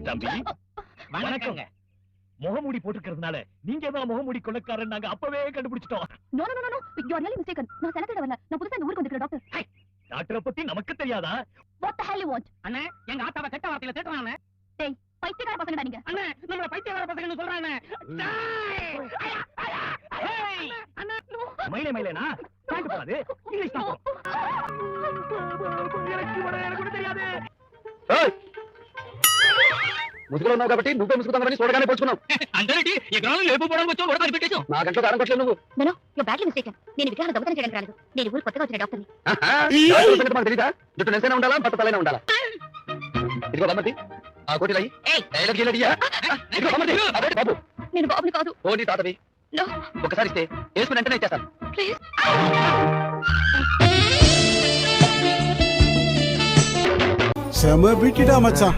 தம்பி வணக்கங்க. முகமூடி போட்டுக்கிறதுனால நீங்க தான் முகமூடி கொள்ளக்காரன் நாங்க அப்பவே கண்டுபிடிச்சிட்டோம். No no no no you are really mistaken. நான் செனட்டர் வரல. நான் புதுசா இந்த ஊருக்கு வந்திருக்கிற டாக்டர். டாக்டரை பத்தி நமக்கு தெரியாதா? What the hell you want? அண்ணே எங்க ஆத்தாவை கெட்ட வார்த்தையில திட்டுறானே. டேய் பைத்தியக்கார பசங்கடா நீங்க. அண்ணே நம்மள பைத்தியக்கார பசங்கன்னு சொல்றானே. அண்ணே மயிலே மயிலேனா பாட்டு போறாது இங்கிலீஷ் தான் எனக்கு கூட தெரியாது. ముసుగులో ఉన్నావు కాబట్టి నువ్వే ముసుగుతామని చూడగానే పోల్చుకున్నావు. అందరికీ ఎకరాలు లేపు పోవడానికి వచ్చావు వడకాలు పెట్టేశావు. నా గంటలో కారం కొట్టలేవు నువ్వు. No you badly mistaken. నేను విగ్రహాన్ని దొంగతనం చేయడానికి రాలేదు. నేను ఊరు కొత్తగా వచ్చిన డాక్టర్ని. డాక్టర్ సంగతి మాకు తెలీదా? జుట్టు నెసైనా ఉండాలా పట్ట తలైనా ఉండాలా? ఇదిగో బమ్మతి ఆ కోటి రాయి. డైలాగ్ గీలడియా? ఇదిగో బమ్మతి అదే బాబు. నేను బాబుని కాదు. ఓ నీ తాతవి. నో ఒకసారి ఇస్తే వేసుకుని వెంటనే ఇచ్చేస్తాను. ప్లీజ్. செம பீட்டிடா மச்சான்.